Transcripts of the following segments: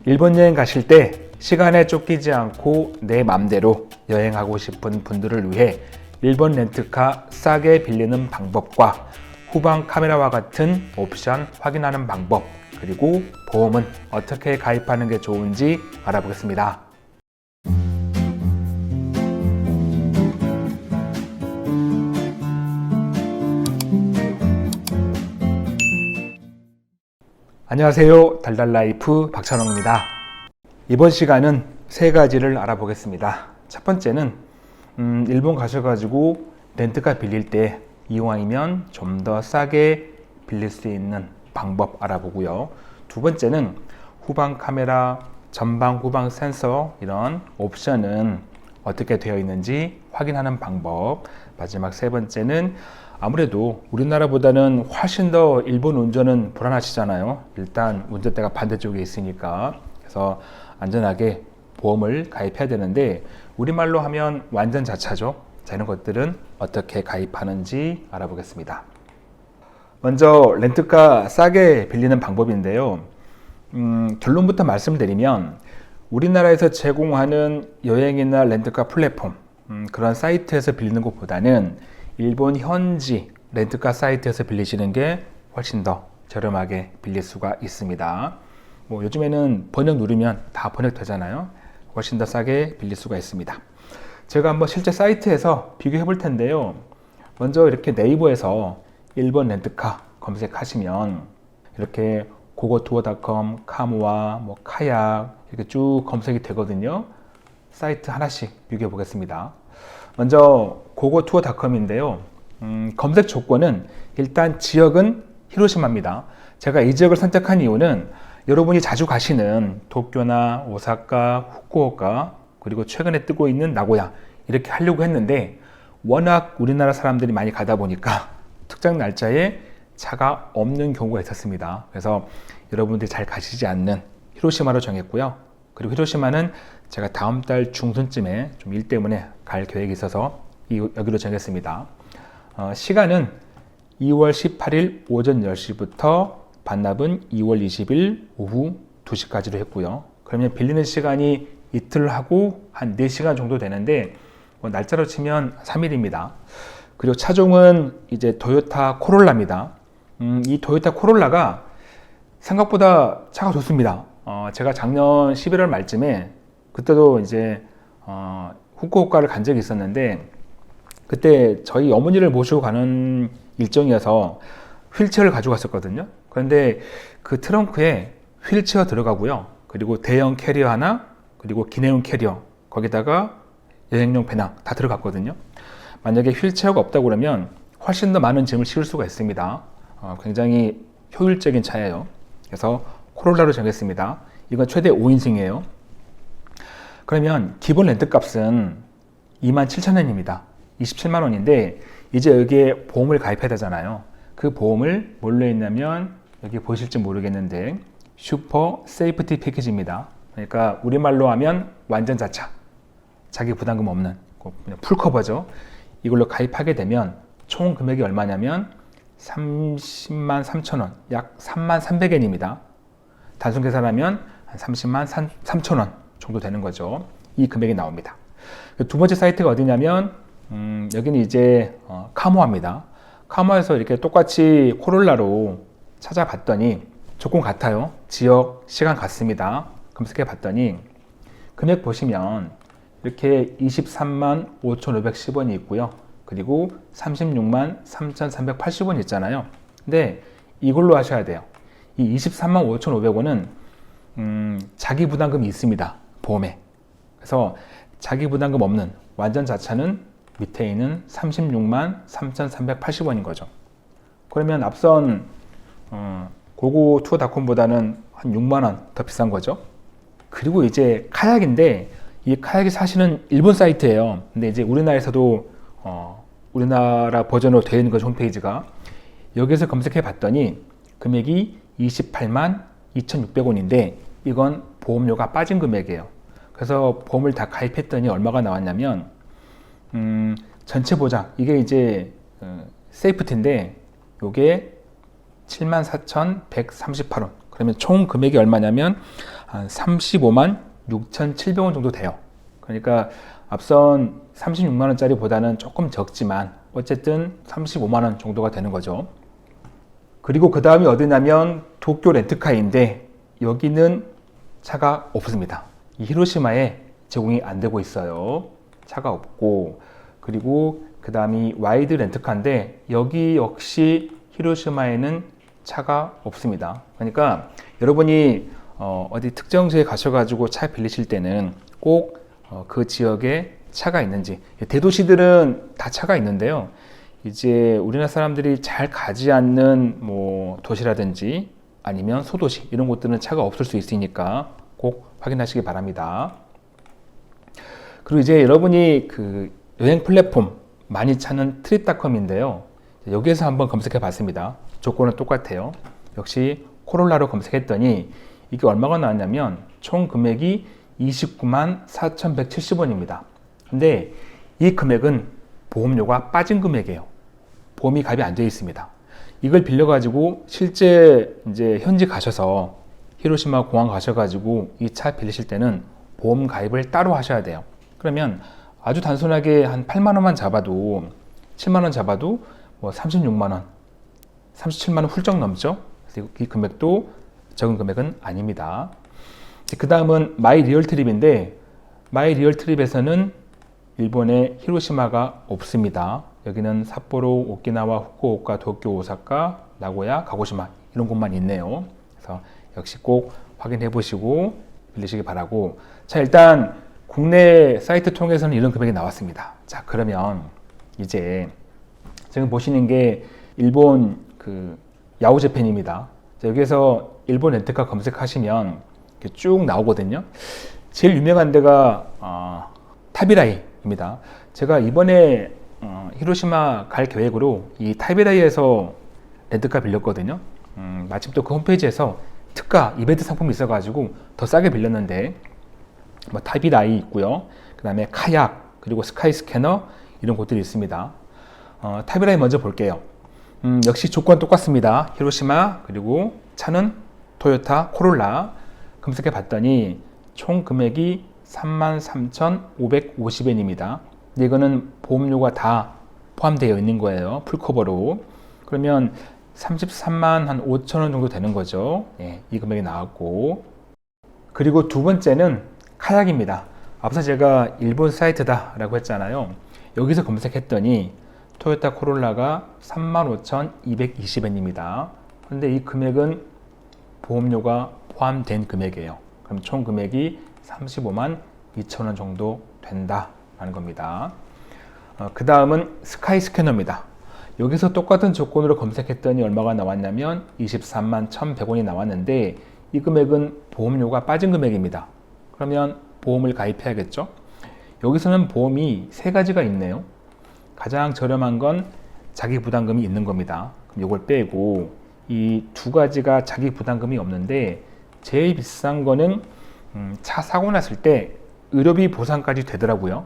일본 여행 가실 때 시간에 쫓기지 않고 내 맘대로 여행하고 싶은 분들을 위해 일본 렌트카 싸게 빌리는 방법과 후방 카메라와 같은 옵션 확인하는 방법, 그리고 보험은 어떻게 가입하는 게 좋은지 알아보겠습니다. 안녕하세요. 달달라이프 박찬홍입니다. 이번 시간은 세 가지를 알아보겠습니다. 첫 번째는 일본 가셔가지고 렌트카 빌릴 때 이왕이면 좀 더 싸게 빌릴 수 있는 방법 알아보고요. 두 번째는 후방 카메라, 전방 후방 센서 이런 옵션은 어떻게 되어 있는지 확인하는 방법. 마지막 세 번째는 아무래도 우리나라보다는 훨씬 더 일본 운전은 불안하시잖아요. 일단 운전대가 반대쪽에 있으니까. 그래서 안전하게 보험을 가입해야 되는데 우리말로 하면 완전 자차죠. 자, 이런 것들은 어떻게 가입하는지 알아보겠습니다. 먼저 렌트카 싸게 빌리는 방법인데요. 결론부터 말씀드리면 우리나라에서 제공하는 여행이나 렌트카 플랫폼, 그런 사이트에서 빌리는 것보다는 일본 현지 렌트카 사이트에서 빌리시는 게 훨씬 더 저렴하게 빌릴 수가 있습니다. 뭐 요즘에는 번역 누르면 다 번역되잖아요. 훨씬 더 싸게 빌릴 수가 있습니다. 제가 한번 실제 사이트에서 비교해 볼 텐데요. 먼저 이렇게 네이버에서 일본 렌트카 검색하시면 이렇게 고고투어.com, 카모아, 카약 이렇게 쭉 검색이 되거든요. 사이트 하나씩 비교해 보겠습니다. 먼저 고고투어.com인데요. 검색 조건은 일단 지역은 히로시마입니다. 제가 이 지역을 선택한 이유는 여러분이 자주 가시는 도쿄나 오사카, 후쿠오카, 그리고 최근에 뜨고 있는 나고야 이렇게 하려고 했는데 워낙 우리나라 사람들이 많이 가다 보니까 특정 날짜에 차가 없는 경우가 있었습니다. 그래서 여러분들이 잘 가시지 않는 히로시마로 정했고요. 그리고 히로시마는 제가 다음 달 중순쯤에 좀 일 때문에 갈 계획이 있어서 여기로 정했습니다. 시간은 2월 18일 오전 10시부터 반납은 2월 20일 오후 2시까지로 했고요. 그러면 빌리는 시간이 이틀 하고 한 4시간 정도 되는데 날짜로 치면 3일입니다. 그리고 차종은 이제 토요타 코롤라입니다. 이 토요타 코롤라가 생각보다 차가 좋습니다. 제가 작년 11월 말쯤에 그때도 이제 후쿠오카를 간 적이 있었는데 그때 저희 어머니를 모시고 가는 일정이어서 휠체어를 가지고 갔었거든요. 그런데 그 트렁크에 휠체어 들어가고요. 그리고 대형 캐리어 하나, 그리고 기내용 캐리어, 거기다가 여행용 배낭 다 들어갔거든요. 만약에 휠체어가 없다고 그러면 훨씬 더 많은 짐을 실을 수가 있습니다. 굉장히 효율적인 차예요. 그래서 코롤라로 정했습니다. 이건 최대 5인승이에요. 그러면 기본 렌트값은 27,000원입니다. 27만 원인데 이제 여기에 보험을 가입해야 되잖아요. 그 보험을 뭘로 했냐면 여기 보실지 모르겠는데 슈퍼 세이프티 패키지입니다. 그러니까 우리말로 하면 완전 자차, 자기 부담금 없는 그냥 풀커버죠. 이걸로 가입하게 되면 총 금액이 얼마냐면 30만 3천원, 약 3만 300엔입니다. 단순 계산하면 한 30만 3천원 정도 되는 거죠. 이 금액이 나옵니다. 두 번째 사이트가 어디냐면 여기는 이제 카모아입니다. 카모아에서 이렇게 똑같이 코롤라로 찾아봤더니 조건 같아요. 지역, 시간 같습니다. 검색해 봤더니 금액 보시면 이렇게 23만 5,510원이 있고요. 그리고 36만 3,380원이 있잖아요. 근데 이걸로 하셔야 돼요. 이 23만 5,500원은 자기 부담금이 있습니다. 보험에. 그래서 자기 부담금 없는 완전 자차는 밑에 있는 36만 3,380원인 거죠. 그러면 앞선 고고투어닷컴보다는 한 6만 원 더 비싼 거죠. 그리고 이제 카약인데 이 카약이 사실은 일본 사이트예요. 근데 이제 우리나라에서도 우리나라 버전으로 되어 있는 거죠, 홈페이지가. 여기서 검색해 봤더니 금액이 28만 2,600원인데 이건 보험료가 빠진 금액이에요. 그래서 보험을 다 가입했더니 얼마가 나왔냐면 전체 보장, 이게 이제 세이프티인데 이게 74,138원. 그러면 총 금액이 얼마냐면 한 35만 6,700원 정도 돼요. 그러니까 앞선 36만 원짜리 보다는 조금 적지만 어쨌든 35만 원 정도가 되는 거죠. 그리고 그 다음이 어디냐면 도쿄 렌트카인데 여기는 차가 없습니다. 이 히로시마에 제공이 안 되고 있어요. 차가 없고, 그리고 그 다음이 와이드 렌트카인데 여기 역시 히로시마에는 차가 없습니다. 그러니까 여러분이 어디 특정지에 가셔가지고 차 빌리실 때는 꼭 그 지역에 차가 있는지, 대도시들은 다 차가 있는데요. 이제 우리나라 사람들이 잘 가지 않는 뭐 도시라든지 아니면 소도시 이런 곳들은 차가 없을 수 있으니까 꼭 확인하시기 바랍니다. 그리고 이제 여러분이 그 여행 플랫폼 많이 찾는 트립닷컴인데요. 여기에서 한번 검색해 봤습니다. 조건은 똑같아요. 역시 코롤라로 검색했더니 이게 얼마가 나왔냐면 총 금액이 29만 4,170원입니다. 근데 이 금액은 보험료가 빠진 금액이에요. 보험이 가입이 안 되어 있습니다. 이걸 빌려가지고 실제 이제 현지 가셔서 히로시마 공항 가셔가지고 이 차 빌리실 때는 보험 가입을 따로 하셔야 돼요. 그러면 아주 단순하게 한 8만 원만 잡아도 7만 원 잡아도 뭐 36만 원, 37만 원 훌쩍 넘죠. 그래서 이 금액도 적은 금액은 아닙니다. 그 다음은 마이 리얼 트립인데 마이 리얼 트립에서는 일본의 히로시마가 없습니다. 여기는 삿포로, 오키나와, 후쿠오카, 도쿄, 오사카, 나고야, 가고시마 이런 곳만 있네요. 그래서 역시 꼭 확인해 보시고 빌리시기 바라고. 자, 일단 국내 사이트 통해서는 이런 금액이 나왔습니다. 자, 그러면 이제 지금 보시는 게 일본 그 야후재팬입니다. 여기에서 일본 렌트카 검색하시면 이렇게 쭉 나오거든요. 제일 유명한 데가 타비라이입니다. 제가 이번에 히로시마 갈 계획으로 이 타비라이에서 렌트카 빌렸거든요. 마침 또 그 홈페이지에서 특가 이벤트 상품이 있어가지고 더 싸게 빌렸는데 뭐 타비라이 있고요. 그 다음에 카약, 그리고 스카이 스캐너 이런 곳들이 있습니다. 타비라이 먼저 볼게요. 역시 조건 똑같습니다. 히로시마, 그리고 차는 토요타 코롤라. 검색해 봤더니 총 금액이 33,550엔입니다. 이거는 보험료가 다 포함되어 있는 거예요. 풀커버로. 그러면 33만 한 5천 원 정도 되는 거죠. 예, 이 금액이 나왔고. 그리고 두 번째는 카약입니다. 앞서 제가 일본 사이트다 라고 했잖아요. 여기서 검색했더니 토요타 코롤라가 35,220엔입니다. 그런데 이 금액은 보험료가 포함된 금액이에요. 그럼 총 금액이 35만 2천 원 정도 된다라는 겁니다. 그 다음은 스카이 스캐너입니다. 여기서 똑같은 조건으로 검색했더니 얼마가 나왔냐면 23만 1,100원이 나왔는데 이 금액은 보험료가 빠진 금액입니다. 그러면 보험을 가입해야겠죠. 여기서는 보험이 세 가지가 있네요. 가장 저렴한 건 자기 부담금이 있는 겁니다. 그럼 이걸 빼고 이 두 가지가 자기 부담금이 없는데 제일 비싼 거는 차 사고 났을 때 의료비 보상까지 되더라고요.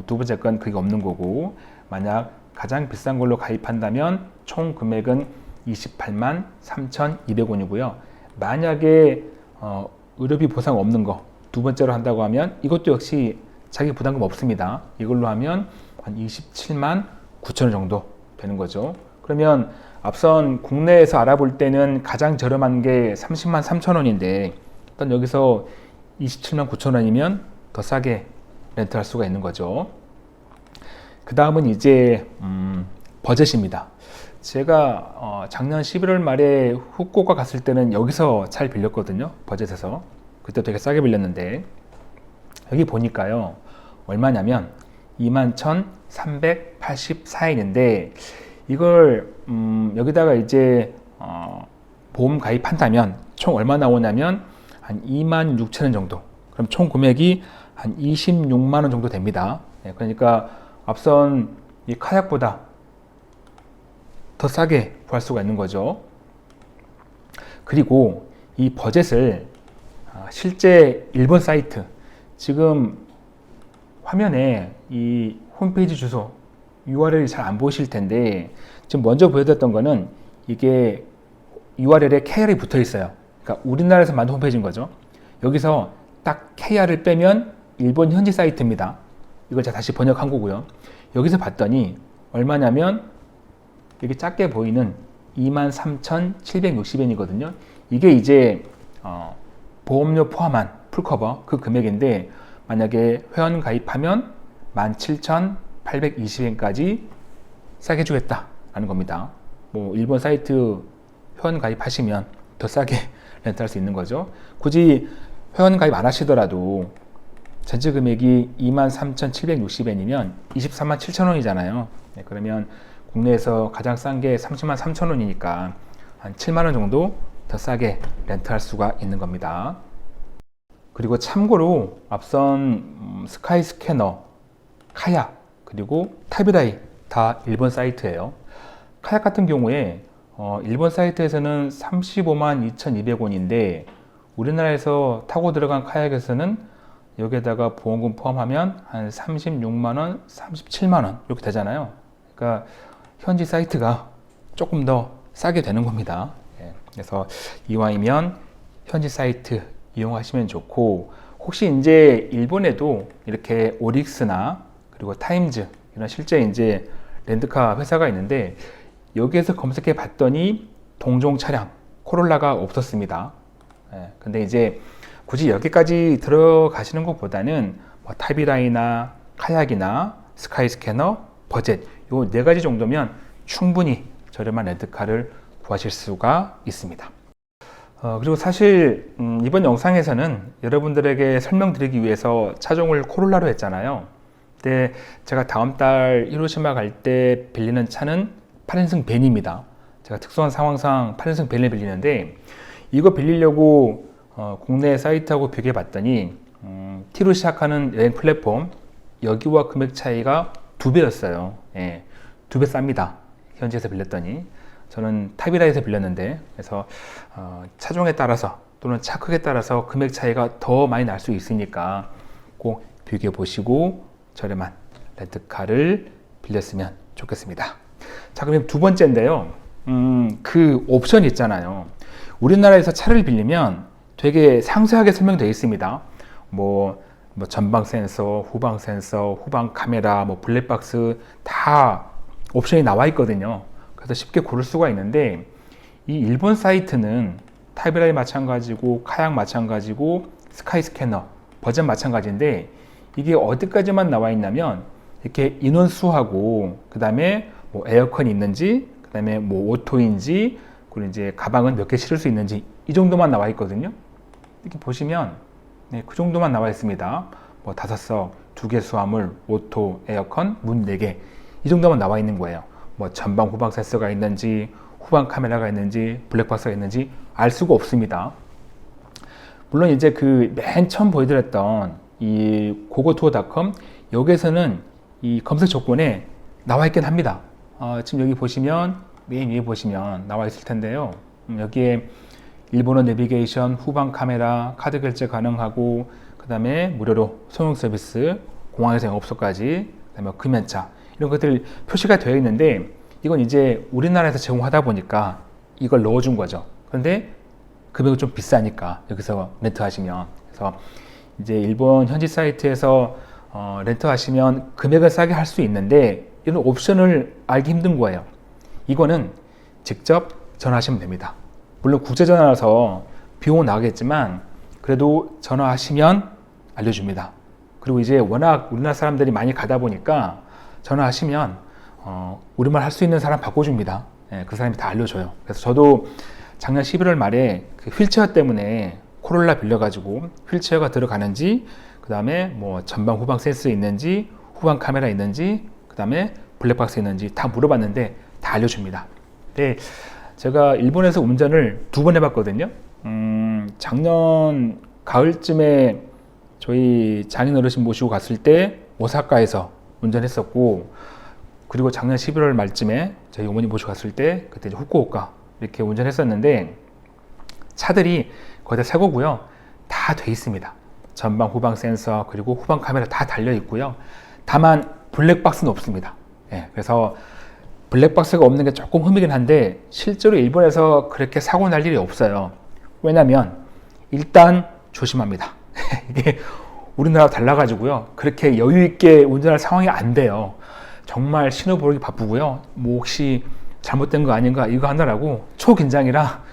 두 번째 건 그게 없는 거고, 만약 가장 비싼 걸로 가입한다면 총 금액은 28만 3,200원이고요. 만약에 의료비 보상 없는 거 두 번째로 한다고 하면 이것도 역시 자기 부담금 없습니다. 이걸로 하면 한 27만 9천 원 정도 되는 거죠. 그러면 앞선 국내에서 알아볼 때는 가장 저렴한 게 30만 3천 원인데 일단 여기서 27만 9천 원이면 더 싸게 렌트할 수가 있는 거죠. 그 다음은 이제 버젯입니다. 제가 작년 11월 말에 후쿠오카 갔을 때는 여기서 잘 빌렸거든요. 버젯에서. 그때 되게 싸게 빌렸는데 여기 보니까요 얼마냐면 21,384엔인데 이걸 여기다가 이제 보험 가입한다면 총 얼마 나오냐면 한 26,000원 정도. 그럼 총 금액이 한 26만 원 정도 됩니다. 네, 그러니까 앞선 이 카약보다 더 싸게 구할 수가 있는 거죠. 그리고 이 버젯을 실제 일본 사이트, 지금 화면에 이 홈페이지 주소 URL이 잘 안 보이실 텐데 지금 먼저 보여드렸던 거는 이게 URL에 KR이 붙어 있어요. 그러니까 우리나라에서 만든 홈페이지인 거죠. 여기서 딱 KR을 빼면 일본 현지 사이트입니다. 이걸 제가 다시 번역한 거고요. 여기서 봤더니 얼마냐면 여기 작게 보이는 23,760엔이거든요. 이게 이제 보험료 포함한 풀커버 그 금액인데, 만약에 회원 가입하면 17,820엔까지 싸게 주겠다라는 겁니다. 뭐 일본 사이트 회원 가입하시면 더 싸게 렌트할 수 있는 거죠. 굳이 회원 가입 안 하시더라도 전체 금액이 23,760엔이면 23만 7천 원이잖아요. 네, 그러면 국내에서 가장 싼 게 30만 3천 원이니까 한 7만 원 정도 더 싸게 렌트할 수가 있는 겁니다. 그리고 참고로 앞선 스카이스캐너, 카약, 그리고 타비라이 다 일본 사이트예요. 카약 같은 경우에 일본 사이트에서는 35만 2,200원인데 우리나라에서 타고 들어간 카약에서는 여기에다가 보험금 포함하면 한 36만 원, 37만 원 이렇게 되잖아요. 그러니까 현지 사이트가 조금 더 싸게 되는 겁니다. 예, 그래서 이왕이면 현지 사이트 이용하시면 좋고, 혹시 이제 일본에도 이렇게 오릭스나 그리고 타임즈 이런 실제 이제 렌트카 회사가 있는데 여기에서 검색해 봤더니 동종 차량 코롤라가 없었습니다. 예, 근데 이제 굳이 여기까지 들어가시는 것보다는 뭐 타비라이나 카약이나 스카이스캐너, 버젯 요 네 가지 정도면 충분히 저렴한 렌트카를 구하실 수가 있습니다. 그리고 사실 이번 영상에서는 여러분들에게 설명드리기 위해서 차종을 코롤라로 했잖아요. 근데 제가 다음 달 히로시마 갈 때 빌리는 차는 8인승 벤입니다. 제가 특수한 상황상 8인승 벤을 빌리는데, 이거 빌리려고 국내 사이트하고 비교해 봤더니 T로 시작하는 여행 플랫폼 여기와 금액 차이가 2배였어요. 예, 2배 쌉니다. 현지에서 빌렸더니. 저는 타비라에서 빌렸는데, 그래서 차종에 따라서 또는 차 크기에 따라서 금액 차이가 더 많이 날 수 있으니까 꼭 비교해 보시고 저렴한 렌트카를 빌렸으면 좋겠습니다. 자, 그럼 두 번째인데요. 그 옵션 있잖아요. 우리나라에서 차를 빌리면 되게 상세하게 설명되어 있습니다. 뭐 전방 센서, 후방 센서, 후방 카메라, 뭐 블랙박스 다 옵션이 나와 있거든요. 그래서 쉽게 고를 수가 있는데, 이 일본 사이트는 타비라이 마찬가지고 카약 마찬가지고 스카이스캐너, 버전 마찬가지인데, 이게 어디까지만 나와 있냐면 이렇게 인원수하고 그 다음에 뭐 에어컨이 있는지, 그 다음에 뭐 오토인지, 그리고 이제 가방은 몇 개 실을 수 있는지 이 정도만 나와 있거든요. 이렇게 보시면 네, 그 정도만 나와 있습니다. 뭐 5석, 2개 수화물, 오토, 에어컨, 문 4개 이 정도만 나와 있는 거예요. 뭐 전방 후방 센서가 있는지, 후방 카메라가 있는지, 블랙박스가 있는지 알 수가 없습니다. 물론 이제 그 맨 처음 보여드렸던 이 고고투어.com 여기에서는 이 검색 조건에 나와 있긴 합니다. 지금 여기 보시면 맨 위에 보시면 나와 있을 텐데요. 여기에 일본어 내비게이션, 후방 카메라, 카드 결제 가능하고, 그 다음에 무료로 소형 서비스, 공항에서 영업소까지, 그 다음에 금연차 이런 것들 표시가 되어 있는데, 이건 이제 우리나라에서 제공하다 보니까 이걸 넣어준 거죠. 그런데 금액은 좀 비싸니까 여기서 렌트하시면, 그래서 이제 일본 현지 사이트에서 렌트하시면 금액을 싸게 할 수 있는데 이런 옵션을 알기 힘든 거예요. 이거는 직접 전화하시면 됩니다. 물론 국제전화라서 비용은 나가겠지만 그래도 전화하시면 알려줍니다. 그리고 이제 워낙 우리나라 사람들이 많이 가다 보니까 전화하시면 우리말 할 수 있는 사람 바꿔줍니다. 예, 그 사람이 다 알려줘요. 그래서 저도 작년 11월 말에 그 휠체어 때문에 코롤라 빌려가지고 휠체어가 들어가는지, 그 다음에 뭐 전방 후방 센서 있는지, 후방 카메라 있는지, 그 다음에 블랙박스 있는지 다 물어봤는데 다 알려줍니다. 근데 제가 일본에서 운전을 2번 해봤거든요. 작년 가을쯤에 저희 장인 어르신 모시고 갔을 때 오사카에서 운전했었고, 그리고 작년 11월 말쯤에 저희 어머니 모시고 갔을 때 그때 이제 후쿠오카 이렇게 운전했었는데, 차들이 거의 다 새 거고요. 다 돼 있습니다. 전방 후방 센서 그리고 후방 카메라 다 달려 있고요. 다만 블랙박스는 없습니다. 예, 그래서 블랙박스가 없는 게 조금 흠이긴 한데 실제로 일본에서 그렇게 사고 날 일이 없어요. 왜냐면 일단 조심합니다. 이게 우리나라 달라가지고요. 그렇게 여유 있게 운전할 상황이 안 돼요. 정말 신호 보기 바쁘고요. 뭐 혹시 잘못된 거 아닌가 이거 하느라고 초긴장이라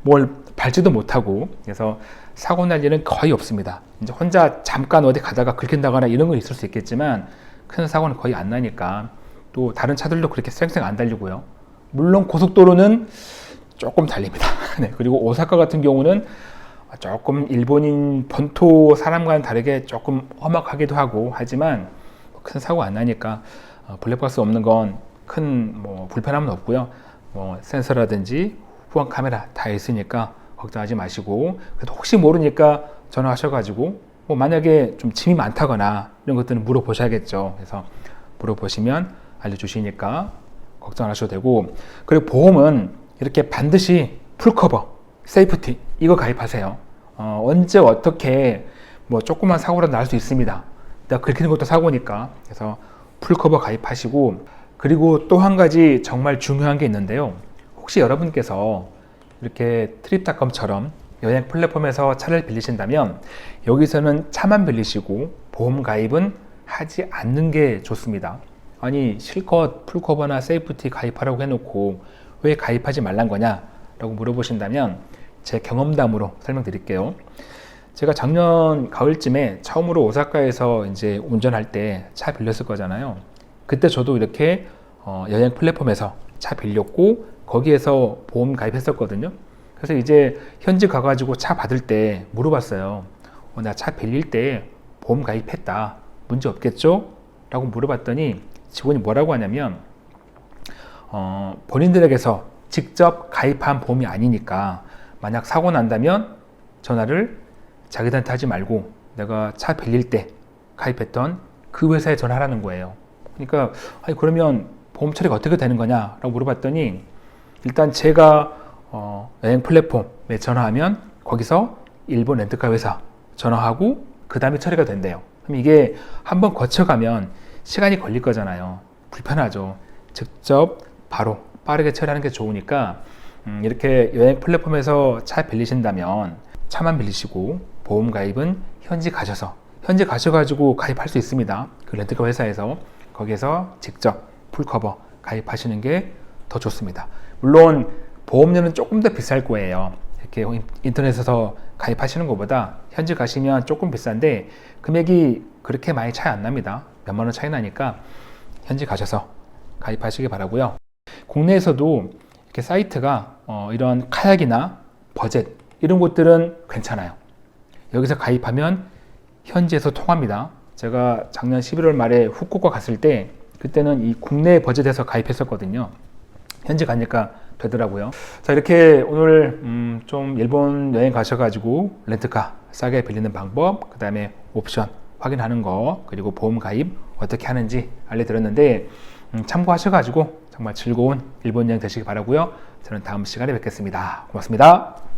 뭘 밟지도 못하고, 그래서 사고 날 일은 거의 없습니다. 이제 혼자 잠깐 어디 가다가 긁힌다거나 이런 건 있을 수 있겠지만 큰 사고는 거의 안 나니까. 또 다른 차들도 그렇게 쌩쌩 안 달리고요. 물론 고속도로는 조금 달립니다. 네, 그리고 오사카 같은 경우는 조금 일본인 본토 사람과는 다르게 조금 험악하기도 하고 하지만 큰 사고 안 나니까 블랙박스 없는 건 큰 뭐 불편함은 없고요. 뭐 센서라든지 후방 카메라 다 있으니까 걱정하지 마시고, 그래도 혹시 모르니까 전화하셔가지고 뭐 만약에 좀 짐이 많다거나 이런 것들은 물어보셔야겠죠. 그래서 물어보시면 알려주시니까 걱정 안 하셔도 되고, 그리고 보험은 이렇게 반드시 풀커버, 세이프티 이거 가입하세요. 언제 어떻게 뭐 조그만 사고라도 날 수 있습니다. 내가 긁히는 것도 사고니까. 그래서 풀커버 가입하시고, 그리고 또 한 가지 정말 중요한 게 있는데요. 혹시 여러분께서 이렇게 트립닷컴처럼 여행 플랫폼에서 차를 빌리신다면 여기서는 차만 빌리시고 보험 가입은 하지 않는 게 좋습니다. 아니 실컷 풀커버나 세이프티 가입하라고 해놓고 왜 가입하지 말란 거냐 라고 물어보신다면 제 경험담으로 설명드릴게요. 제가 작년 가을쯤에 처음으로 오사카에서 이제 운전할 때 차 빌렸을 거잖아요. 그때 저도 이렇게 여행 플랫폼에서 차 빌렸고 거기에서 보험 가입했었거든요. 그래서 이제 현지 가가지고 차 받을 때 물어봤어요. 나 차 빌릴 때 보험 가입했다. 문제 없겠죠? 라고 물어봤더니 직원이 뭐라고 하냐면 본인들에게서 직접 가입한 보험이 아니니까 만약 사고 난다면 전화를 자기들한테 하지 말고 내가 차 빌릴 때 가입했던 그 회사에 전화하라는 거예요. 그러니까 아니 그러면 보험 처리가 어떻게 되는 거냐 라고 물어봤더니 일단 제가 여행 플랫폼에 전화하면 거기서 일본 렌트카 회사 전화하고 그 다음에 처리가 된대요. 그럼 이게 한번 거쳐가면 시간이 걸릴 거잖아요. 불편하죠. 직접 바로 빠르게 처리하는 게 좋으니까 이렇게 여행 플랫폼에서 차 빌리신다면 차만 빌리시고 보험 가입은 현지 가셔가지고 가입할 수 있습니다. 그 렌트카 회사에서 거기에서 직접 풀커버 가입하시는 게 더 좋습니다. 물론 보험료는 조금 더 비쌀 거예요. 이렇게 인터넷에서 가입하시는 것보다 현지 가시면 조금 비싼데 금액이 그렇게 많이 차이 안 납니다. 몇만 원 차이 나니까 현지 가셔서 가입하시기 바라고요. 국내에서도 이렇게 사이트가 이런 카약이나 버젯 이런 곳들은 괜찮아요. 여기서 가입하면 현지에서 통합니다. 제가 작년 11월 말에 후쿠오카 갔을 때 그때는 이 국내 버젯에서 가입했었거든요. 현지 가니까 되더라고요. 자, 이렇게 오늘 좀 일본 여행 가셔가지고 렌트카 싸게 빌리는 방법, 그 다음에 옵션 확인하는 거, 그리고 보험 가입 어떻게 하는지 알려드렸는데 참고하셔가지고 정말 즐거운 일본 여행 되시기 바라고요. 저는 다음 시간에 뵙겠습니다. 고맙습니다.